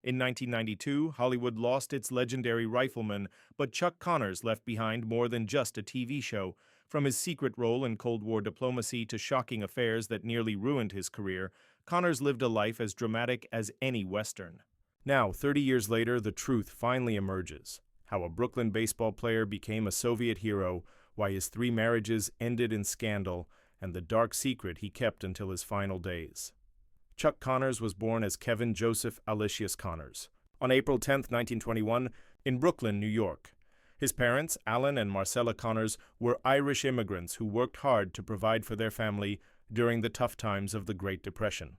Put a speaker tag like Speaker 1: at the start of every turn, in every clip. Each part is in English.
Speaker 1: In 1992, Hollywood lost its legendary Rifleman, but Chuck Connors left behind more than just a TV show. From his secret role in Cold War diplomacy to shocking affairs that nearly ruined his career, Connors lived a life as dramatic as any Western. Now, 30 years later, the truth finally emerges. How a Brooklyn baseball player became a Soviet hero, why his 3 marriages ended in scandal, and the dark secret he kept until his final days. Chuck Connors was born as Kevin Joseph Aloysius Connors on April 10, 1921, in Brooklyn, New York. His parents, Alan and Marcella Connors, were Irish immigrants who worked hard to provide for their family during the tough times of the Great Depression.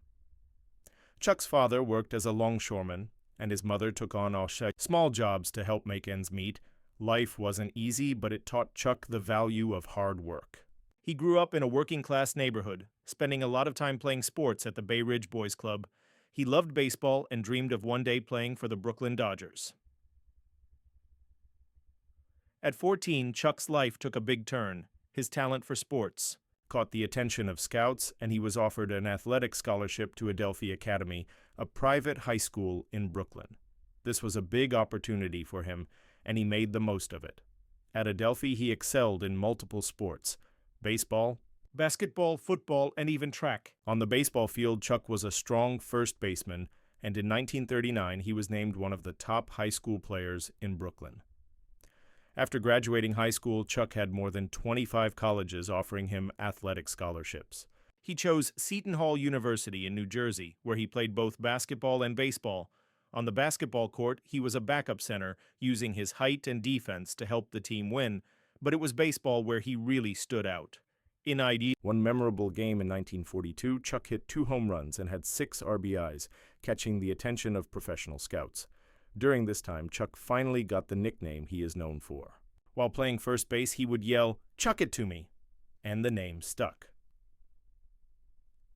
Speaker 1: Chuck's father worked as a longshoreman, and his mother took on small jobs to help make ends meet. Life wasn't easy, but it taught Chuck the value of hard work. He grew up in a working-class neighborhood, spending a lot of time playing sports at the Bay Ridge Boys Club. He loved baseball and dreamed of one day playing for the Brooklyn Dodgers. At 14, Chuck's life took a big turn. His talent for sports caught the attention of scouts, and he was offered an athletic scholarship to Adelphi Academy, a private high school in Brooklyn. This was a big opportunity for him, and he made the most of it. At Adelphi, he excelled in multiple sports: baseball, basketball, football, and even track. On the baseball field, Chuck was a strong first baseman, and in 1939 he was named one of the top high school players in Brooklyn. After graduating high school, Chuck had more than 25 colleges offering him athletic scholarships. He chose Seton Hall University in New Jersey, where he played both basketball and baseball. On the basketball court, he was a backup center, using his height and defense to help the team win, but it was baseball where he really stood out. In one memorable game in 1942, Chuck hit 2 home runs and had 6 RBIs, catching the attention of professional scouts. During this time, Chuck finally got the nickname he is known for. While playing first base, he would yell, "Chuck it to me," and the name stuck.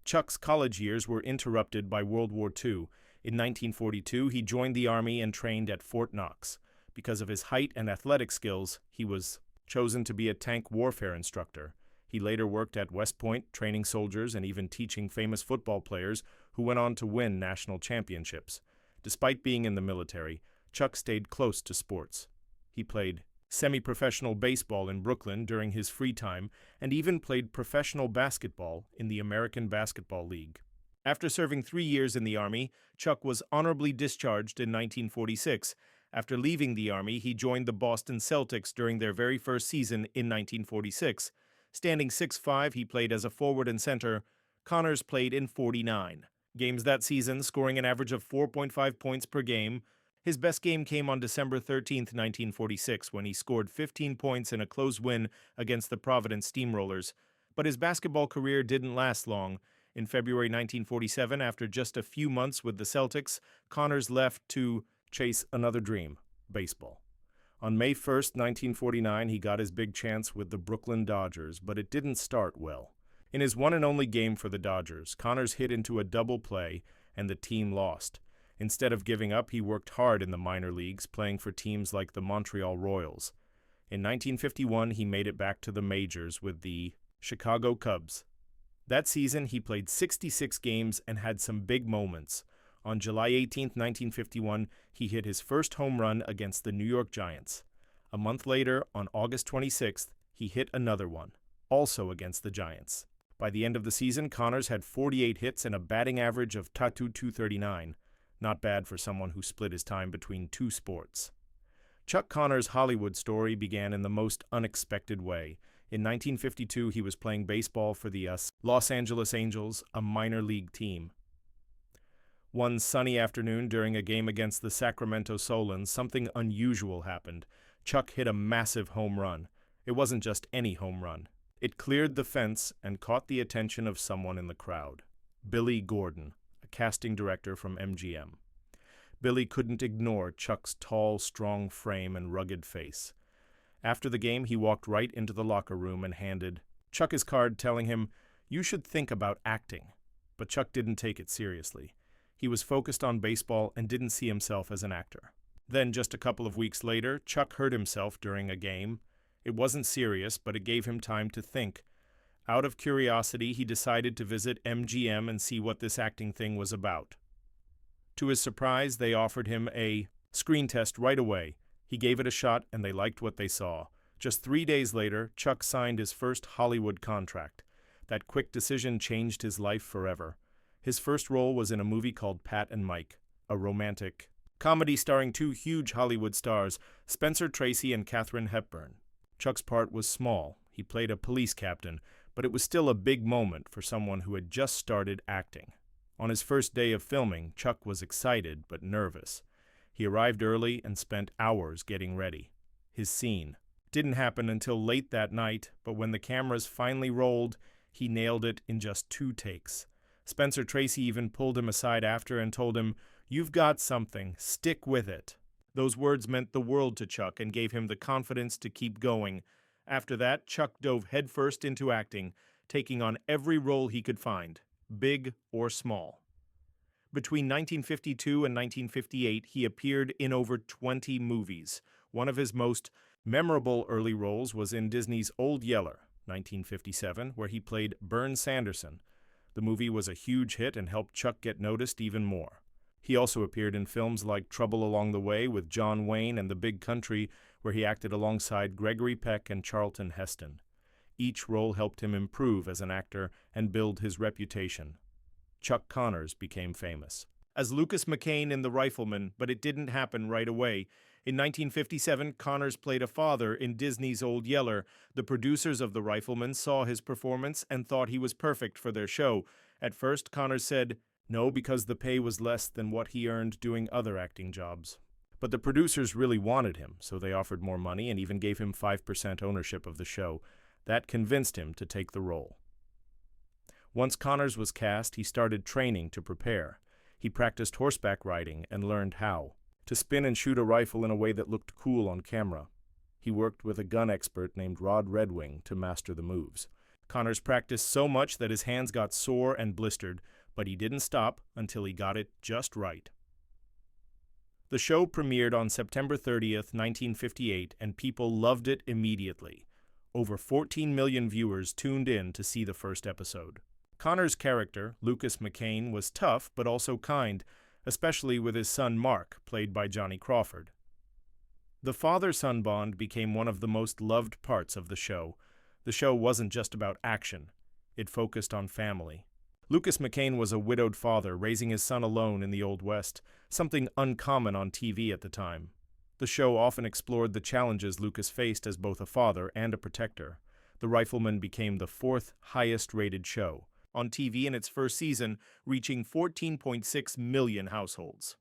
Speaker 1: Chuck's college years were interrupted by World War II. In 1942, he joined the Army and trained at Fort Knox. Because of his height and athletic skills, he was chosen to be a tank warfare instructor. He later worked at West Point, training soldiers and even teaching famous football players who went on to win national championships. Despite being in the military, Chuck stayed close to sports. He played semi-professional baseball in Brooklyn during his free time and even played professional basketball in the American Basketball League. After serving 3 years in the Army, Chuck was honorably discharged in 1946. After leaving the Army, he joined the Boston Celtics during their very first season in 1946. Standing 6'5", he played as a forward and center. Connors played in 49 games that season, scoring an average of 4.5 points per game. His best game came on December 13, 1946, when he scored 15 points in a close win against the Providence Steamrollers. But his basketball career didn't last long. In February 1947, after just a few months with the Celtics, Connors left to chase another dream: baseball. On May 1, 1949, he got his big chance with the Brooklyn Dodgers, but it didn't start well. In his one and only game for the Dodgers, Connors hit into a double play, and the team lost. Instead of giving up, he worked hard in the minor leagues, playing for teams like the Montreal Royals. In 1951, he made it back to the majors with the Chicago Cubs. That season, he played 66 games and had some big moments. On July 18, 1951, he hit his first home run against the New York Giants. A month later, on August 26th, he hit another one, also against the Giants. By the end of the season, Connors had 48 hits and a batting average of .239. Not bad for someone who split his time between 2 sports. Chuck Connors' Hollywood story began in the most unexpected way. In 1952, he was playing baseball for the Los Angeles Angels, a minor league team. One sunny afternoon during a game against the Sacramento Solons, something unusual happened. Chuck hit a massive home run. It wasn't just any home run. It cleared the fence and caught the attention of someone in the crowd: Billy Gordon, a casting director from MGM. Billy couldn't ignore Chuck's tall, strong frame and rugged face. After the game, he walked right into the locker room and handed Chuck his card, telling him, "You should think about acting." But Chuck didn't take it seriously. He was focused on baseball and didn't see himself as an actor. Then, just a couple of weeks later, Chuck hurt himself during a game. It wasn't serious, but it gave him time to think. Out of curiosity, he decided to visit MGM and see what this acting thing was about. To his surprise, they offered him a screen test right away. He gave it a shot, and they liked what they saw. Just 3 days later, Chuck signed his first Hollywood contract. That quick decision changed his life forever. His first role was in a movie called Pat and Mike, a romantic comedy starring two huge Hollywood stars, Spencer Tracy and Katharine Hepburn. Chuck's part was small. He played a police captain, but it was still a big moment for someone who had just started acting. On his first day of filming, Chuck was excited but nervous. He arrived early and spent hours getting ready. His scene didn't happen until late that night, but when the cameras finally rolled, he nailed it in just 2 takes. Spencer Tracy even pulled him aside after and told him, "You've got something, stick with it." Those words meant the world to Chuck and gave him the confidence to keep going. After that, Chuck dove headfirst into acting, taking on every role he could find, big or small. Between 1952 and 1958, he appeared in over 20 movies. One of his most memorable early roles was in Disney's Old Yeller, 1957, where he played Bern Sanderson. The movie was a huge hit and helped Chuck get noticed even more. He also appeared in films like Trouble Along the Way with John Wayne and The Big Country, where he acted alongside Gregory Peck and Charlton Heston. Each role helped him improve as an actor and build his reputation. Chuck Connors became famous as Lucas McCain in The Rifleman, but it didn't happen right away. In 1957, Connors played a father in Disney's Old Yeller. The producers of The Rifleman saw his performance and thought he was perfect for their show. At first, Connors said no because the pay was less than what he earned doing other acting jobs. But the producers really wanted him, so they offered more money and even gave him 5% ownership of the show. That convinced him to take the role. Once Connors was cast, he started training to prepare. He practiced horseback riding and learned how to spin and shoot a rifle in a way that looked cool on camera. He worked with a gun expert named Rod Redwing to master the moves. Connors practiced so much that his hands got sore and blistered, but he didn't stop until he got it just right. The show premiered on September 30th, 1958, and people loved it immediately. Over 14 million viewers tuned in to see the first episode. Connors' character, Lucas McCain, was tough but also kind, especially with his son Mark, played by Johnny Crawford. The father-son bond became one of the most loved parts of the show. The show wasn't just about action. It focused on family. Lucas McCain was a widowed father raising his son alone in the Old West, something uncommon on TV at the time. The show often explored the challenges Lucas faced as both a father and a protector. The Rifleman became the 4th highest-rated show on TV in its first season, reaching 14.6 million households.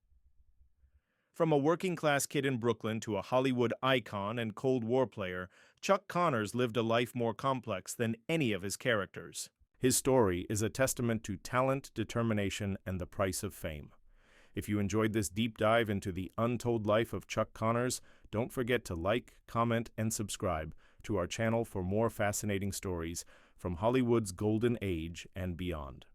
Speaker 1: From a working-class kid in Brooklyn to a Hollywood icon and Cold War player, Chuck Connors lived a life more complex than any of his characters. His story is a testament to talent, determination, and the price of fame. If you enjoyed this deep dive into the untold life of Chuck Connors, don't forget to like, comment, and subscribe to our channel for more fascinating stories from Hollywood's golden age and beyond.